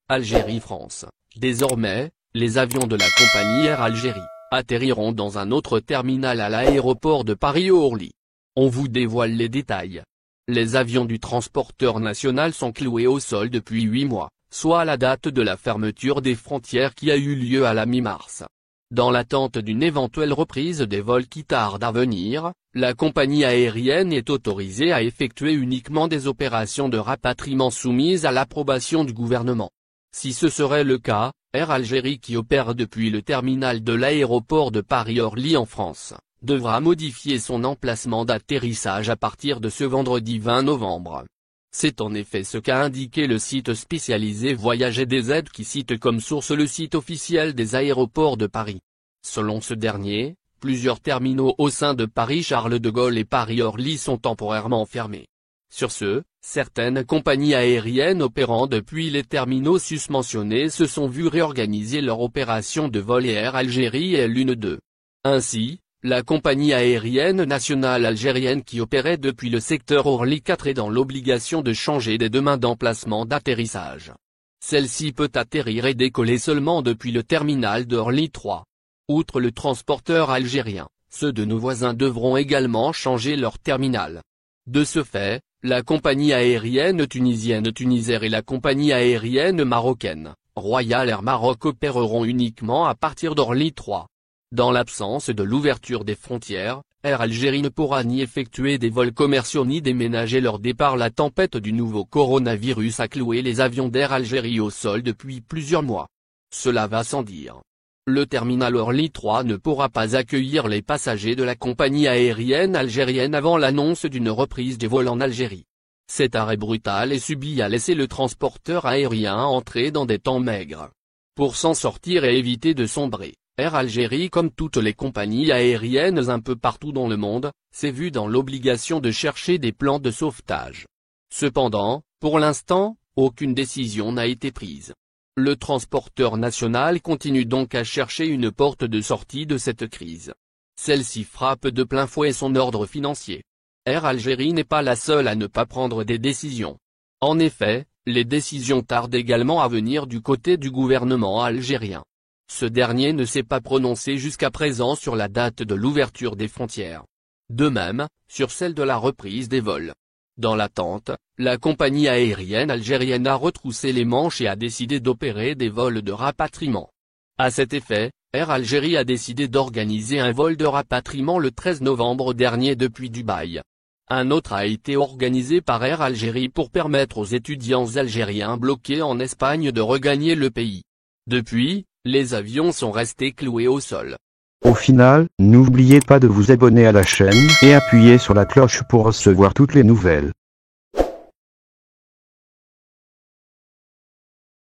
Algérie-France. Désormais, les avions de la compagnie Air Algérie atterriront dans un autre terminal à l'aéroport de Paris-Orly. On vous dévoile les détails. Les avions du transporteur national sont cloués au sol depuis 8 mois, soit à la date de la fermeture des frontières qui a eu lieu à la mi-mars. Dans l'attente d'une éventuelle reprise des vols qui tardent à venir, la compagnie aérienne est autorisée à effectuer uniquement des opérations de rapatriement soumises à l'approbation du gouvernement. Si ce serait le cas, Air Algérie qui opère depuis le terminal de l'aéroport de Paris-Orly en France, devra modifier son emplacement d'atterrissage à partir de ce vendredi 20 novembre. C'est en effet ce qu'a indiqué le site spécialisé Voyager DZ qui cite comme source le site officiel des aéroports de Paris. Selon ce dernier, plusieurs terminaux au sein de Paris-Charles de Gaulle et Paris-Orly sont temporairement fermés. Sur ce, certaines compagnies aériennes opérant depuis les terminaux susmentionnés se sont vues réorganiser leur opération de vol et Air Algérie est l'une d'eux. Ainsi, la compagnie aérienne nationale algérienne qui opérait depuis le secteur Orly 4 est dans l'obligation de changer dès demain d'emplacement d'atterrissage. Celle-ci peut atterrir et décoller seulement depuis le terminal d'Orly 3. Outre le transporteur algérien, ceux de nos voisins devront également changer leur terminal. De ce fait, la compagnie aérienne tunisienne Tunisair et la compagnie aérienne marocaine, Royal Air Maroc opéreront uniquement à partir d'Orly 3. Dans l'absence de l'ouverture des frontières, Air Algérie ne pourra ni effectuer des vols commerciaux ni déménager leur départ. La tempête du nouveau coronavirus a cloué les avions d'Air Algérie au sol depuis plusieurs mois. Cela va sans dire. Le terminal Orly 3 ne pourra pas accueillir les passagers de la compagnie aérienne algérienne avant l'annonce d'une reprise des vols en Algérie. Cet arrêt brutal et subi a laissé le transporteur aérien entrer dans des temps maigres. Pour s'en sortir et éviter de sombrer, Air Algérie comme toutes les compagnies aériennes un peu partout dans le monde, s'est vue dans l'obligation de chercher des plans de sauvetage. Cependant, pour l'instant, aucune décision n'a été prise. Le transporteur national continue donc à chercher une porte de sortie de cette crise. Celle-ci frappe de plein fouet son ordre financier. Air Algérie n'est pas la seule à ne pas prendre des décisions. En effet, les décisions tardent également à venir du côté du gouvernement algérien. Ce dernier ne s'est pas prononcé jusqu'à présent sur la date de l'ouverture des frontières. De même, sur celle de la reprise des vols. Dans l'attente, la compagnie aérienne algérienne a retroussé les manches et a décidé d'opérer des vols de rapatriement. À cet effet, Air Algérie a décidé d'organiser un vol de rapatriement le 13 novembre dernier depuis Dubaï. Un autre a été organisé par Air Algérie pour permettre aux étudiants algériens bloqués en Espagne de regagner le pays. Depuis, les avions sont restés cloués au sol. Au final, n'oubliez pas de vous abonner à la chaîne et appuyer sur la cloche pour recevoir toutes les nouvelles.